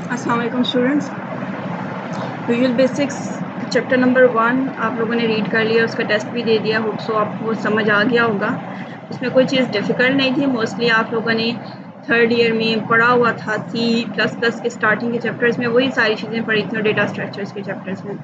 अस्सलाम वालेकुम students. Visual basics chapter number 1 आप लोगों ने रीड कर लिया, उसका टेस्ट भी दे दिया। होप सो आपको समझ आ गया होगा। उसमें कोई चीज़ डिफ़िकल्ट नहीं थी। मोस्टली आप लोगों ने थर्ड ईयर में पढ़ा हुआ था। C++ के स्टार्टिंग के चैप्टर्स में वही सारी चीज़ें पढ़ी थी और डेटा स्ट्रक्चर्स के चैप्टर्स में।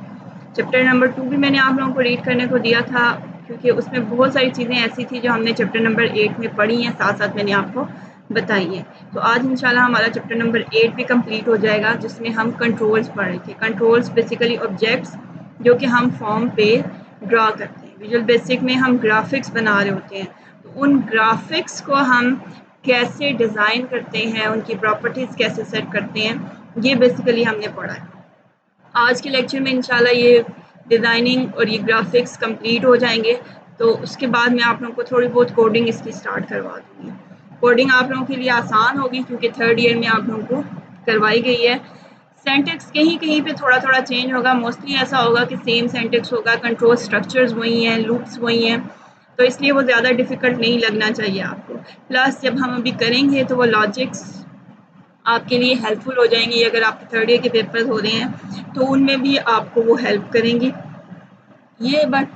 चैप्टर नंबर 2 भी मैंने आप लोगों को रीड करने को दिया था, क्योंकि उसमें बहुत सारी चीज़ें ऐसी थी जो हमने चैप्टर नंबर 8 में पढ़ी हैं, साथ साथ मैंने आपको बताई है। तो आज इंशाल्लाह हमारा चैप्टर नंबर 8 भी कंप्लीट हो जाएगा, जिसमें हम कंट्रोल्स पढ़ रहे थे। कंट्रोल्स बेसिकली ऑब्जेक्ट्स जो कि हम फॉर्म पे ड्रा करते हैं। विजुअल बेसिक में हम ग्राफिक्स बना रहे होते हैं, तो उन ग्राफिक्स को हम कैसे डिज़ाइन करते हैं, उनकी प्रॉपर्टीज़ कैसे सेट करते हैं, ये बेसिकली हमने पढ़ा है। आज के लेक्चर में इंशाल्लाह ये डिज़ाइनिंग और ये ग्राफिक्स कंप्लीट हो जाएंगे, तो उसके बाद मैं आप लोगों को थोड़ी बहुत कोडिंग इसकी स्टार्ट करवा दूँगी। कोडिंग आप लोगों के लिए आसान होगी, क्योंकि थर्ड ईयर में आप लोगों को करवाई गई है। सेंटेक्स कहीं कहीं पे थोड़ा थोड़ा चेंज होगा, मोस्टली ऐसा होगा कि सेम सेंटेक्स होगा, कंट्रोल स्ट्रक्चर्स वही हैं, लूप्स वही हैं, तो इसलिए वो ज़्यादा डिफ़िकल्ट नहीं लगना चाहिए आपको। प्लस जब हम अभी करेंगे तो वो लॉजिक्स आपके लिए हेल्पफुल हो जाएंगी। अगर आपके थर्ड ईयर के पेपर्स हो रहे हैं तो उनमें भी आपको वो हेल्प करेंगी। ये बट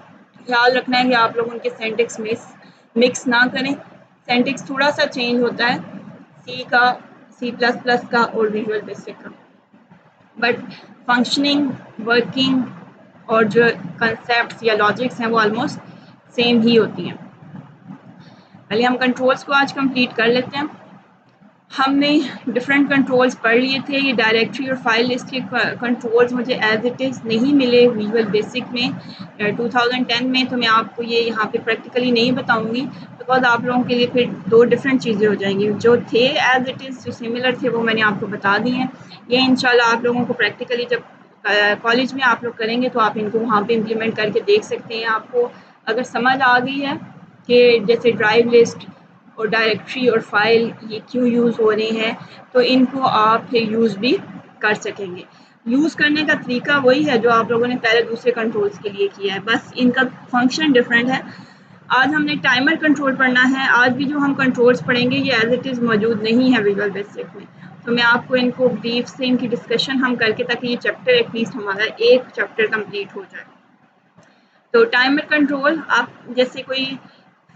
ख्याल रखना है कि आप लोग उनके सेंटेक्स मिक्स ना करें। सेंटेक्स थोड़ा सा चेंज होता है C++ का और विजुअल बेसिक का, बट फंक्शनिंग, वर्किंग और जो कंसेप्ट या लॉजिक्स हैं वो ऑलमोस्ट सेम ही होती हैं। पहले हम कंट्रोल्स को आज कंप्लीट कर लेते हैं। हमने डिफरेंट कंट्रोल्स पढ़ लिए थे। ये डायरेक्टरी और फाइल लिस्ट के कंट्रोल्स मुझे एज इट इज़ नहीं मिले विजुअल बेसिक में 2010 में, तो मैं आपको ये यहाँ पे प्रैक्टिकली नहीं बताऊंगी, बिकॉज आप लोगों के लिए फिर दो डिफरेंट चीज़ें हो जाएंगी। जो थे एज इट इज़, जो सिमिलर थे, वो मैंने आपको बता दी हैं। ये इंशाल्लाह आप लोगों को प्रैक्टिकली जब कॉलेज में आप लोग करेंगे तो आप इनको वहाँ पर इम्प्लीमेंट करके देख सकते हैं। आपको अगर समझ आ गई है कि जैसे ड्राइव लिस्ट और डायरेक्टरी और फाइल ये क्यों यूज़ हो रहे हैं, तो इनको आप फिर यूज़ भी कर सकेंगे। यूज़ करने का तरीका वही है जो आप लोगों ने पहले दूसरे कंट्रोल्स के लिए किया है, बस इनका फंक्शन डिफरेंट है। आज हमने टाइमर कंट्रोल पढ़ना है। आज भी जो हम कंट्रोल्स पढ़ेंगे ये एज इट इज़ मौजूद नहीं है विजुअल बेसिक में, तो मैं आपको इनको ब्रीफ से इनकी डिस्कशन हम करके, ताकि ये चैप्टर एटलीस्ट हमारा एक चैप्टर कंप्लीट हो जाए। तो टाइमर कंट्रोल, आप जैसे कोई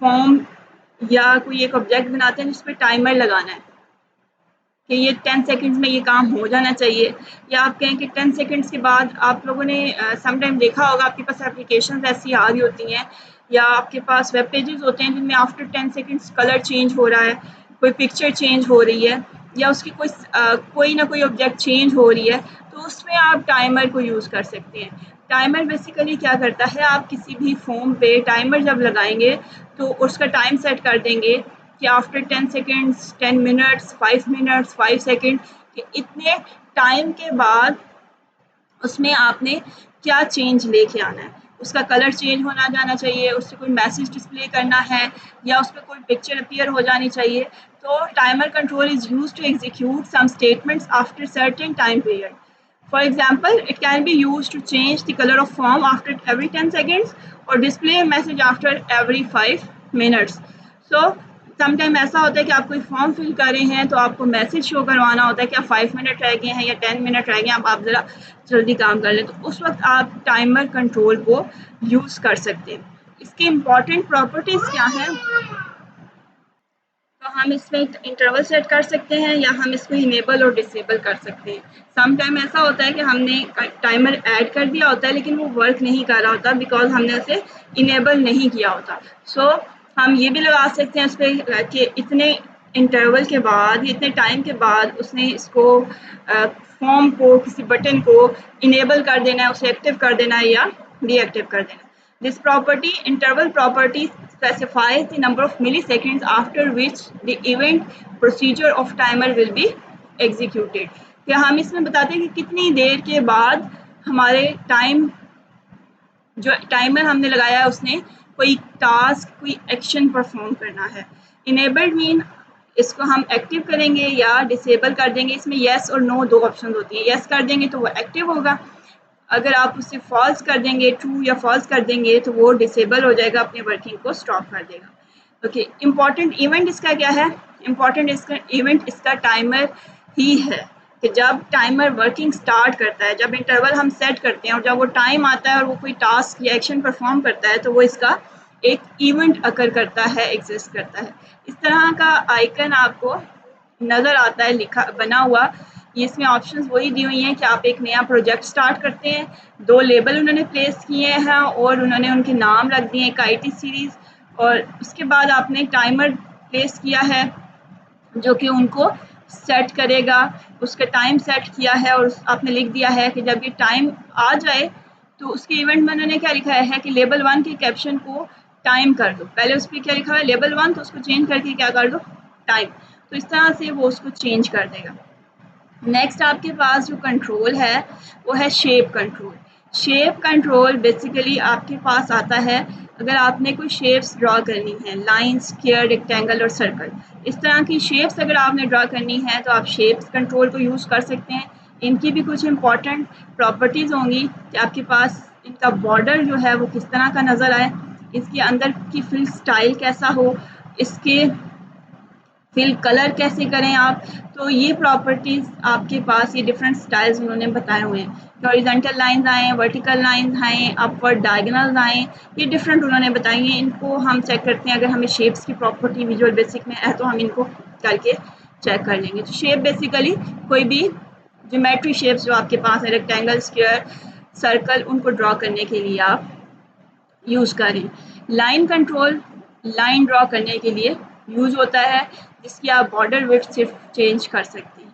फॉर्म या कोई एक ऑब्जेक्ट बनाते हैं जिस पर टाइमर लगाना है कि ये 10 सेकंड्स में ये काम हो जाना चाहिए, या आप कहें कि 10 सेकंड्स के बाद, आप लोगों ने समटाइम देखा होगा आपके पास एप्लीकेशंस ऐसी आ रही होती हैं या आपके पास वेब पेजेस होते हैं जिनमें आफ्टर 10 सेकंड्स कलर चेंज हो रहा है, कोई पिक्चर चेंज हो रही है, या उसकी कोई ना कोई ऑब्जेक्ट चेंज हो रही है, तो उसमें आप टाइमर को यूज़ कर सकते हैं। टाइमर बेसिकली क्या करता है, आप किसी भी फॉर्म पे टाइमर जब लगाएंगे तो उसका टाइम सेट कर देंगे कि after 10 seconds, 10 minutes, 5 minutes, 5 second, कि इतने टाइम के बाद उसमें आपने क्या चेंज लेके आना है। उसका कलर चेंज होना जाना चाहिए, उससे कोई मैसेज डिस्प्ले करना है, या उस पर कोई पिक्चर अपीयर हो जानी चाहिए। तो timer control is used to execute some statements after certain time period. For example, it can be used to change the color of form after every 10 seconds or display a message after every 5 minutes. So, sometime ऐसा होता है कि आप कोई form fill कर रहे हैं तो आपको मैसेज शो करवाना होता है कि आप 5 मिनट रह गए हैं या 10 मिनट रह गए हैं, आप ज़रा जल्दी काम कर लें, तो उस वक्त आप टाइमर कंट्रोल को यूज़ कर सकते हैं। इसकी इम्पॉर्टेंट प्रॉपर्टीज़ क्या हैं, तो हम इसमें इंटरवल सेट कर सकते हैं या हम इसको इनेबल और डिसेबल कर सकते हैं। सम टाइम ऐसा होता है कि हमने टाइमर ऐड कर दिया होता है लेकिन वो वर्क नहीं कर रहा होता, बिकॉज हमने उसे इनेबल नहीं किया होता। सो हम ये भी लगा सकते हैं उस पर कि इतने इंटरवल के बाद, इतने टाइम के बाद उसने इसको फॉर्म को, किसी बटन को इनेबल कर देना है, उसे एक्टिव कर देना है या डीएक्टिव कर देना है। This property, interval property, specifies the number of milliseconds after which the event procedure of timer will be executed. क्या हम इसमें बताते हैं कि कितनी देर के बाद हमारे जो टाइमर हमने लगाया है उसने कोई टास्क, कोई एक्शन परफॉर्म करना है। इनेबल्ड मीन इसको हम एक्टिव करेंगे या डिसेबल कर देंगे। इसमें येस और नो दो ऑप्शन होती है। येस कर देंगे तो वो एक्टिव होगा, अगर आप उसे फॉल्स कर देंगे, ट्रू या फॉल्स कर देंगे, तो वो डिसेबल हो जाएगा, अपनी वर्किंग को स्टॉप कर देगा। ओके, इम्पॉर्टेंट इवेंट इसका क्या है, इम्पॉर्टेंट इसका इवेंट इसका टाइमर ही है। कि जब टाइमर वर्किंग स्टार्ट करता है, जब इंटरवल हम सेट करते हैं और जब वो टाइम आता है और वो कोई टास्क या एक्शन परफॉर्म करता है तो वो इसका एक इवेंट अकर करता है, एग्जिस्ट करता है। इस तरह का आइकन आपको नज़र आता है लिखा बना हुआ। ये इसमें ऑप्शंस वही दी हुई हैं कि आप एक नया प्रोजेक्ट स्टार्ट करते हैं, 2 लेबल उन्होंने प्लेस किए हैं और उन्होंने उनके नाम रख दिए एक IT सीरीज़, और उसके बाद आपने टाइमर प्लेस किया है जो कि उनको सेट करेगा, उसका टाइम सेट किया है और आपने लिख दिया है कि जब ये टाइम आ जाए तो उसके इवेंट में उन्होंने क्या लिखा है कि लेबल 1 के कैप्शन को टाइम कर दो। पहले उस पर क्या लिखा है लेबल 1, तो उसको चेंज करके क्या कर दो टाइम। तो इस तरह से वो उसको चेंज कर देगा। नेक्स्ट आपके पास जो कंट्रोल है वो है shape control. Shape control basically आपके पास आता है अगर आपने कोई शेप्स ड्रॉ करनी है, लाइन, स्क्वायर, रेक्टेंगल और सर्कल, इस तरह की शेप्स अगर आपने ड्रॉ करनी है तो आप शेप्स कंट्रोल को यूज़ कर सकते हैं। इनकी भी कुछ इंपॉर्टेंट प्रॉपर्टीज़ होंगी कि आपके पास इनका बॉर्डर जो है वो किस तरह का नज़र आए, इसके अंदर की फिल स्टाइल कैसा हो, इसके फिल कलर कैसे करें आप। तो ये प्रॉपर्टीज़ आपके पास ये डिफरेंट स्टाइल्स उन्होंने बताए हुए हैं कि हॉरिजॉन्टल लाइंस आएँ, वर्टिकल लाइंस आएँ, अपवर्ड डायगोनल्स आएँ, ये डिफरेंट उन्होंने बताई हैं। इनको हम चेक करते हैं, अगर हमें शेप्स की प्रॉपर्टी विजुअल बेसिक में है तो हम इनको करके चेक कर लेंगे। तो शेप बेसिकली कोई भी ज्योमेट्री शेप्स जो आपके पास है, रेक्टेंगल, स्क्वायर, सर्कल, उनको ड्रॉ करने के लिए आप यूज़ करें। लाइन कंट्रोल लाइन ड्रॉ करने के लिए यूज़ होता है, जिसकी आप बॉर्डर विड्थ सिर्फ चेंज कर सकते हैं।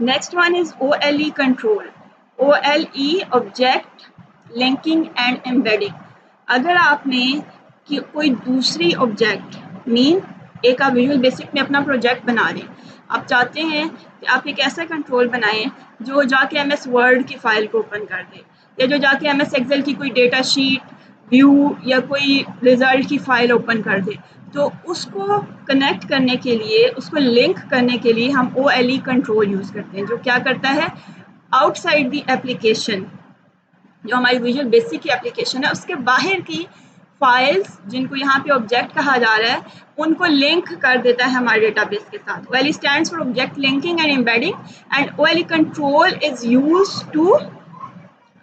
Next one is OLE control. OLE object linking and embedding. अगर आपने कि कोई दूसरी ऑब्जेक्ट मीन एक आप विजुअल बेसिक में अपना प्रोजेक्ट बना रहे हैं, आप चाहते हैं कि आप एक ऐसा कंट्रोल बनाएं जो जाके MS वर्ड की फ़ाइल को ओपन कर दे, या जो जाके MS एक्सेल की कोई डेटा शीट, व्यू या कोई रिजल्ट की फ़ाइल ओपन कर दे। तो उसको कनेक्ट करने के लिए, उसको लिंक करने के लिए हम OLE कंट्रोल यूज़ करते हैं, जो क्या करता है आउटसाइड द एप्लीकेशन, जो हमारी विजुअल बेसिक की एप्लीकेशन है उसके बाहर की फाइल्स जिनको यहाँ पे ऑब्जेक्ट कहा जा रहा है उनको लिंक कर देता है हमारे डेटाबेस के साथ। OLE stands for object linking and embedding and OLE control is used to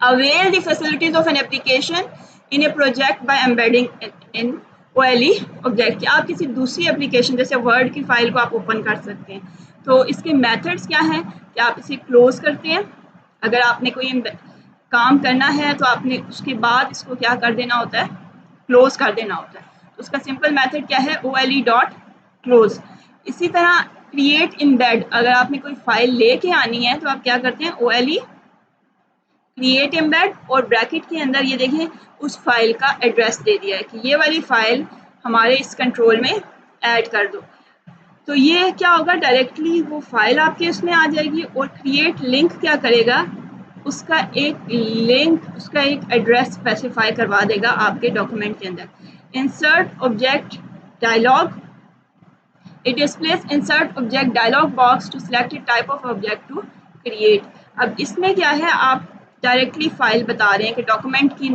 avail the facilities of an application in a project by embedding in OLE object। कि आप किसी दूसरी एप्लीकेशन जैसे वर्ड की फाइल को आप ओपन कर सकते हैं। तो इसके मेथड्स क्या हैं कि आप इसे क्लोज करते हैं, अगर आपने कोई काम करना है तो आपने उसके बाद इसको क्या कर देना होता है, क्लोज कर देना होता है। तो उसका सिंपल मेथड क्या है, OLE डॉट क्लोज। इसी तरह क्रिएट इम्बेड, अगर आपने कोई फाइल लेके आनी है तो आप क्या करते हैं OLE क्रिएट एम्बेड, और ब्रैकेट के अंदर ये देखें उस फाइल का एड्रेस दे दिया है कि ये वाली फाइल हमारे इस कंट्रोल में ऐड कर दो। तो ये क्या होगा, डायरेक्टली वो फाइल आपके उसमें आ जाएगी। और क्रिएट लिंक क्या करेगा, उसका एक लिंक, उसका एक एड्रेस स्पेसिफाई करवा देगा आपके डॉक्यूमेंट के अंदर। Insert object dialog, it displays insert object dialog box to select type of object to create. अब इसमें क्या है, आप डायरेक्टली फाइल बता रहे हैं कि डॉक्यूमेंट की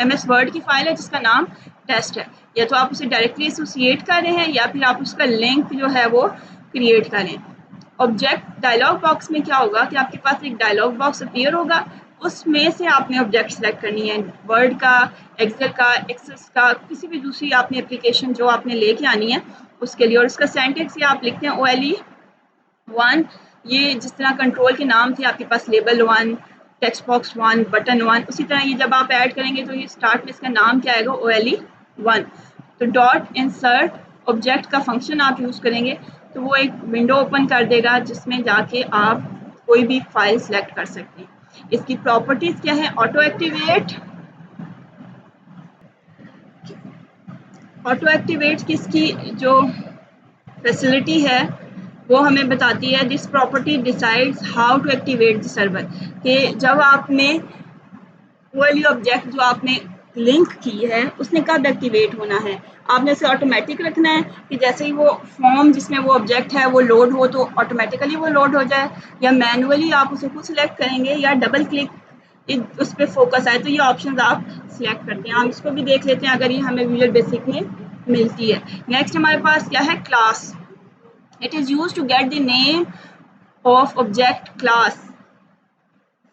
MS वर्ड की फाइल है जिसका नाम टेस्ट है, या तो आप उसे डायरेक्टली एसोसिएट कर रहे हैं या फिर आप उसका लिंक जो है वो क्रिएट करें। ऑब्जेक्ट डायलॉग बॉक्स में क्या होगा कि आपके पास एक डायलॉग बॉक्स अपीयर होगा, उसमें से आपने ऑब्जेक्ट सेलेक्ट करनी है, वर्ड का, एक्सेल का, एक्सेस का, किसी भी दूसरी आपने एप्लीकेशन जो आपने लेके आनी है उसके लिए। और उसका सेंटेक्स या आप लिखते हैं OLE 1, ये जिस तरह कंट्रोल के नाम थे आपके पास लेबल 1, टेक्स्ट बॉक्स 1, बटन 1, उसी तरह ये जब आप ऐड करेंगे तो ये स्टार्ट में इसका नाम क्या आएगा, OLE 1। तो डॉट इंसर्ट ऑब्जेक्ट का फंक्शन आप यूज़ करेंगे तो वो एक विंडो ओपन कर देगा जिसमें जाके आप कोई भी फाइल सेलेक्ट कर सकते हैं। इसकी प्रॉपर्टीज़ क्या है, ऑटो एक्टिवेट किसकी जो फैसिलिटी है वो हमें बताती है, this property decides how to activate the server, कि जब आपने OLE ऑब्जेक्ट जो आपने लिंक की है उसने कब एक्टिवेट होना है। आपने इसे ऑटोमेटिक रखना है कि जैसे ही वो फॉर्म जिसमें वो ऑब्जेक्ट है वो लोड हो तो ऑटोमेटिकली वो लोड हो जाए, या मैनुअली आप उसे खुद सिलेक्ट करेंगे, या डबल क्लिक उस पर फोकस आए। तो ये ऑप्शन आप सिलेक्ट करते हैं। हम इसको भी देख लेते हैं अगर ये हमें विजुअल बेसिक में मिलती है। नेक्स्ट हमारे पास क्या है, class. It is used to get the name of object class.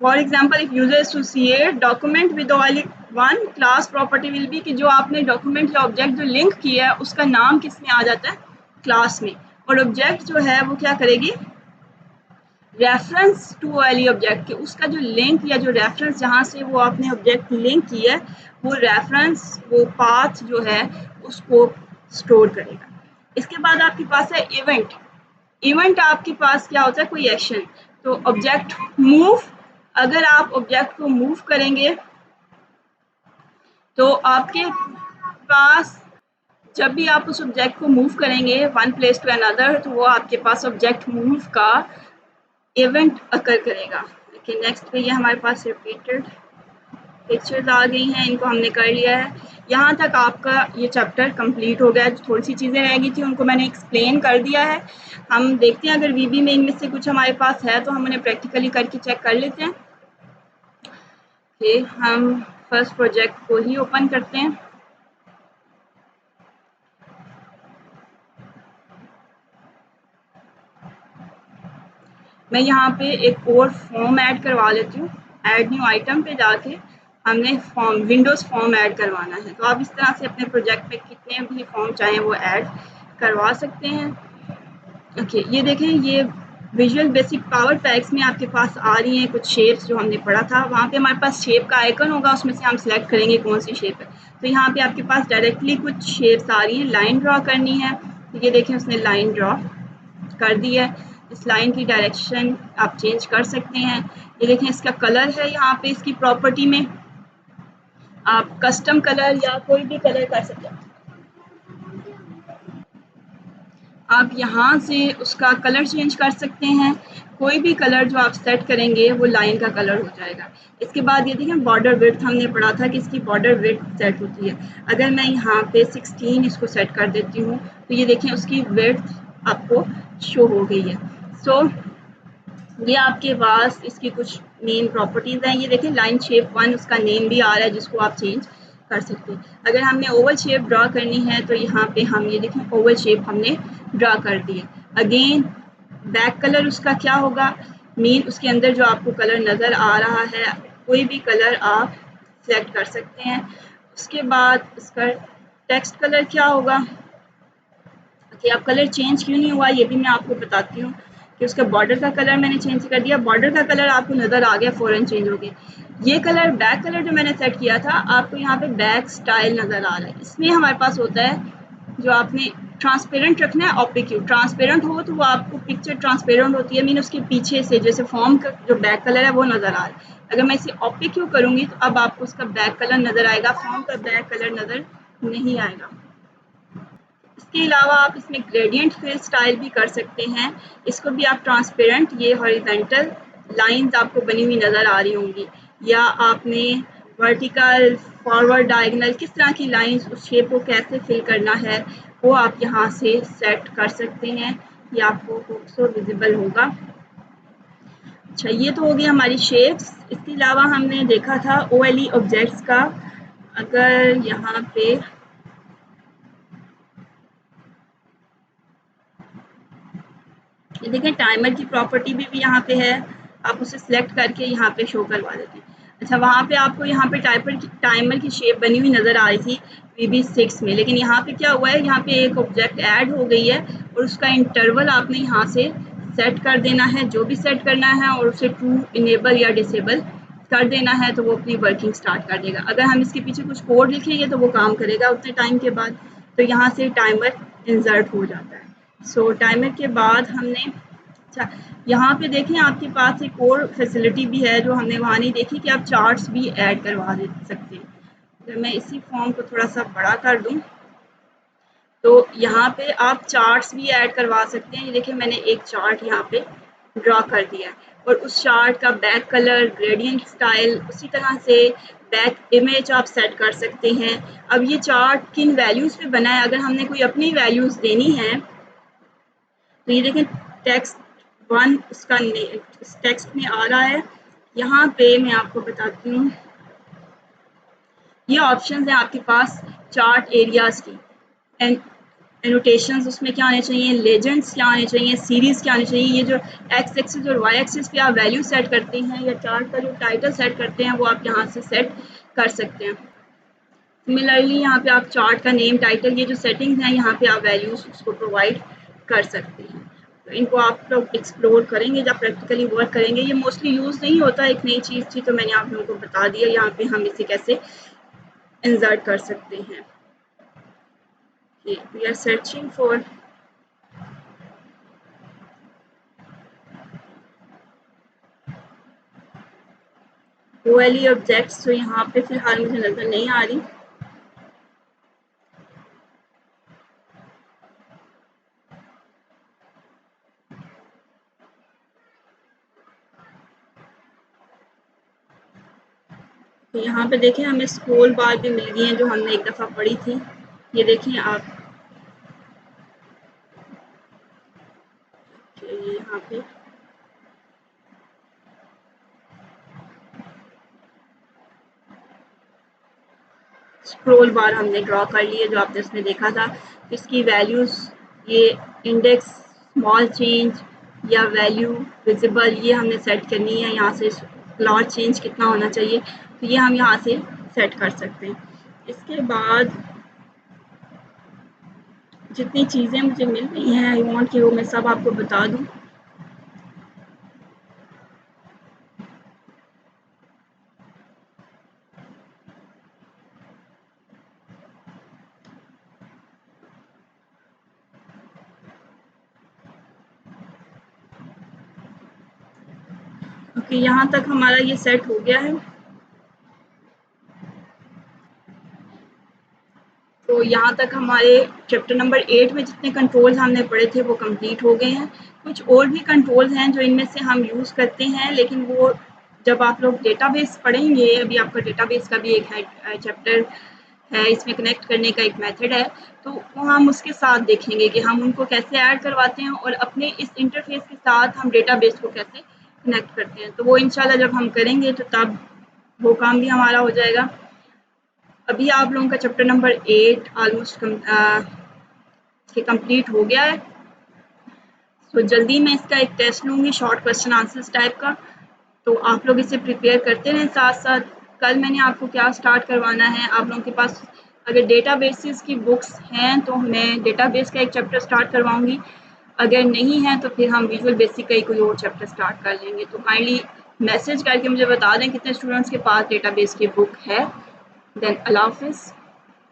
For example, if user associate document with only one, class property will be कि जो आपने डॉक्यूमेंट या ऑब्जेक्ट जो लिंक किया है उसका नाम किस में आ जाता है, क्लास में, और ऑब्जेक्ट जो है वो क्या करेगी, रेफरेंस टू वाली ऑब्जेक्ट के, उसका जो लिंक या जो रेफरेंस जहाँ से वो आपने ऑब्जेक्ट लिंक किया है वो रेफरेंस, वो पाथ जो है उसको स्टोर करेगा। इसके बाद आपके पास है इवेंट। इवेंट आपके पास क्या होता है, कोई एक्शन। तो ऑब्जेक्ट मूव, अगर आप ऑब्जेक्ट को मूव करेंगे तो आपके पास, जब भी आप उस ऑब्जेक्ट को मूव करेंगे वन प्लेस टू अनदर, तो वो आपके पास ऑब्जेक्ट मूव का इवेंट अकर करेगा। लेकिन नेक्स्ट पे ये हमारे पास रिपीटेड पिक्चर्स आ गई हैं, इनको हमने कर लिया है। यहाँ तक आपका ये चैप्टर कंप्लीट हो गया। थोड़ी सी चीज़ें रह गई थी उनको मैंने एक्सप्लेन कर दिया है। हम देखते हैं अगर वीबी में इनमें से कुछ हमारे पास है तो हम उन्हें प्रैक्टिकली करके चेक कर लेते हैं। ओके, हम फर्स्ट प्रोजेक्ट को ही ओपन करते हैं। मैं यहाँ पे एक और फॉर्म ऐड करवा लेती हूँ। ऐड न्यू आइटम पे जाके हमने फॉर्म, विंडोज़ फॉर्म ऐड करवाना है। तो आप इस तरह से अपने प्रोजेक्ट में कितने भी फॉर्म चाहें वो ऐड करवा सकते हैं। ओके, ये देखें, ये विजुअल बेसिक पावर पैक्स में आपके पास आ रही हैं कुछ शेप्स जो हमने पढ़ा था। वहाँ पे हमारे पास शेप का आइकन होगा, उसमें से हम सिलेक्ट करेंगे कौन सी शेप है। तो यहाँ पे आपके पास डायरेक्टली कुछ शेप्स आ रही हैं। लाइन ड्रॉ करनी है, तो ये देखें उसने लाइन ड्रॉ कर दी है। इस लाइन की डायरेक्शन आप चेंज कर सकते हैं। ये देखें इसका कलर है, यहाँ पे इसकी प्रॉपर्टी में आप कस्टम कलर या कोई भी कलर कर सकते हैं। आप यहाँ से उसका कलर चेंज कर सकते हैं। कोई भी कलर जो आप सेट करेंगे वो लाइन का कलर हो जाएगा। इसके बाद ये देखें बॉर्डर विड्थ हमने पढ़ा था कि इसकी बॉर्डर विड्थ सेट होती है। अगर मैं यहाँ पे 16 इसको सेट कर देती हूँ तो ये देखें उसकी विड्थ आपको शो हो गई है। सो ये आपके पास इसकी कुछ मेन प्रॉपर्टीज़ हैं। ये देखें लाइन शेप 1 उसका नेम भी आ रहा है जिसको आप चेंज कर सकते हैं। अगर हमने ओवल शेप ड्रा करनी है तो यहाँ पे हम ये देखें ओवल शेप हमने ड्रा कर दी है। अगेन बैक कलर उसका क्या होगा, मेन उसके अंदर जो आपको कलर नज़र आ रहा है कोई भी कलर आप सेलेक्ट कर सकते हैं। उसके बाद इसका टेक्स्ट कलर क्या होगा। कि अब कलर चेंज क्यों नहीं हुआ ये भी मैं आपको बताती हूँ कि उसका बॉर्डर का कलर मैंने चेंज कर दिया। बॉर्डर का कलर आपको नज़र आ गया, फ़ौरन चेंज हो गया। ये कलर बैक कलर जो मैंने सेट किया था आपको यहाँ पे बैक स्टाइल नज़र आ रहा है। इसमें हमारे पास होता है जो आपने ट्रांसपेरेंट रखना है, ऑप्टिक। ट्रांसपेरेंट हो तो वो आपको पिक्चर ट्रांसपेरेंट होती है, मीन उसके पीछे से जैसे फॉर्म का जो बैक कलर है वो नज़र आ रहा है। अगर मैं इसे ऑप्टिक करूँगी तो अब आपको उसका बैक कलर नज़र आएगा, फॉर्म का बैक कलर नज़र नहीं आएगा। इसके अलावा आप इसमें ग्रेडियंट फिल स्टाइल भी कर सकते हैं। इसको भी आप ट्रांसपेरेंट, ये हॉरिजॉन्टल लाइंस आपको बनी हुई नज़र आ रही होंगी, या आपने वर्टिकल, फॉरवर्ड, डायगोनल, किस तरह की लाइंस, उस शेप को कैसे फिल करना है वो आप यहाँ से सेट कर सकते हैं। ये आपको सो विजिबल होगा। अच्छा, ये तो हो गई हमारी शेप्स। इसके अलावा हमने देखा था OLE ऑब्जेक्ट्स का। अगर यहाँ पे ये देखें टाइमर की प्रॉपर्टी भी यहाँ पे है, आप उसे सिलेक्ट करके यहाँ पे शो करवा देते हैं। अच्छा, वहाँ पे आपको यहाँ पे टाइमर की शेप बनी हुई नज़र आ रही थी VB6 में, लेकिन यहाँ पे क्या हुआ है, यहाँ पे एक ऑब्जेक्ट ऐड हो गई है और उसका इंटरवल आपने यहाँ से सेट कर देना है, जो भी सेट करना है, और उसे ट्रू, इनेबल या डिसेबल कर देना है तो वो अपनी वर्किंग स्टार्ट कर देगा। अगर हम इसके पीछे कुछ कोड लिखेंगे तो वो काम करेगा उतने टाइम के बाद। तो यहाँ से टाइमर इंसर्ट हो जाता है। सो टाइमर के बाद हमने, अच्छा यहाँ पे देखें आपके पास एक और फैसिलिटी भी है जो हमने वहाँ नहीं देखी कि आप चार्ट्स भी ऐड करवा दे सकते हैं। अगर मैं इसी फॉर्म को थोड़ा सा बड़ा कर दूँ तो यहाँ पे आप चार्ट्स भी ऐड करवा सकते हैं। ये देखिए मैंने एक चार्ट यहाँ पे ड्रॉ कर दिया है और उस चार्ट का बैक कलर, ग्रेडियंट स्टाइल, उसी तरह से बैक इमेज आप सेट कर सकते हैं। अब ये चार्ट किन वैल्यूज़ पे बना है, अगर हमने कोई अपनी वैल्यूज़ देनी है तो ये देखें टेक्स्ट 1 उसका टेक्स्ट में आ रहा है। यहाँ पे मैं आपको बताती हूँ, ये ऑप्शंस हैं आपके पास चार्ट एरियाज़ की। एंड एनोटेशंस उसमें क्या आने चाहिए, लेजेंड्स क्या आने चाहिए, सीरीज़ क्या आने चाहिए। ये जो एक्स एक्सिस और वाई एक्सिस पे आप वैल्यू सेट करते हैं या चार्ट का जो टाइटल सेट करते हैं वो आप यहाँ से सेट कर सकते हैं। सिमिलरली यहाँ पे आप चार्ट का नेम, टाइटल, ये जो सेटिंग्स हैं यहाँ पे आप वैल्यूज उसको प्रोवाइड कर सकते हैं। तो इनको आप लोग एक्सप्लोर करेंगे जब प्रैक्टिकली वर्क करेंगे। ये मोस्टली यूज़ नहीं होता, एक नई चीज़ थी तो मैंने आप लोगों को बता दिया यहाँ पे हम इसे कैसे इंसर्ट कर सकते हैं। We are searching for OLE objects, तो यहाँ पे फिलहाल मुझे नज़र नहीं आ रही। तो यहाँ पे देखें हमें स्क्रॉल बार भी मिल गई हैं जो हमने एक दफ़ा पढ़ी थी। ये देखें आप, यहाँ पे स्क्रॉल बार हमने ड्रॉ कर ली है जो आपने इसमें देखा था। इसकी वैल्यूज़, ये इंडेक्स, स्मॉल चेंज या वैल्यू विजिबल, ये हमने सेट करनी है। यहाँ से लार्ज चेंज कितना होना चाहिए, तो ये हम यहाँ से सेट कर सकते हैं। इसके बाद जितनी चीज़ें मुझे मिल रही हैं आई वांट कि वो मैं सब आपको बता दूँ। ओके, यहाँ तक हमारा ये सेट हो गया है। तो यहाँ तक हमारे चैप्टर नंबर 8 में जितने कंट्रोल्स हमने पढ़े थे वो कंप्लीट हो गए हैं। कुछ और भी कंट्रोल्स हैं जो इनमें से हम यूज़ करते हैं, लेकिन वो जब आप लोग डेटाबेस पढ़ेंगे, अभी आपका डेटाबेस का भी एक है चैप्टर है, इसमें कनेक्ट करने का एक मेथड है, तो वो हम उसके साथ देखेंगे कि हम उनको कैसे ऐड करवाते हैं और अपने इस इंटरफेस के साथ हम डेटाबेस को कैसे कनेक्ट करते हैं। तो वो इंशाल्लाह जब हम करेंगे तो तब वो काम भी हमारा हो जाएगा। अभी आप लोगों का चैप्टर नंबर 8 ऑलमोस्ट कंप्लीट हो गया है। तो जल्दी मैं इसका एक टेस्ट लूँगी शॉर्ट क्वेश्चन आंसर्स टाइप का, तो आप लोग इसे प्रिपेयर करते रहें साथ साथ। कल मैंने आपको क्या स्टार्ट करवाना है, आप लोगों के पास अगर डेटाबेसेस की बुक्स हैं तो मैं डेटाबेस का एक चैप्टर स्टार्ट करवाऊँगी, अगर नहीं है तो फिर हम विजुअल बेसिक का ही कोई और चैप्टर स्टार्ट कर लेंगे। तो काइंडली मैसेज करके मुझे बता दें कितने स्टूडेंट्स के पास डेटाबेस की बुक है। देन अल्लाह हाफ़िज़।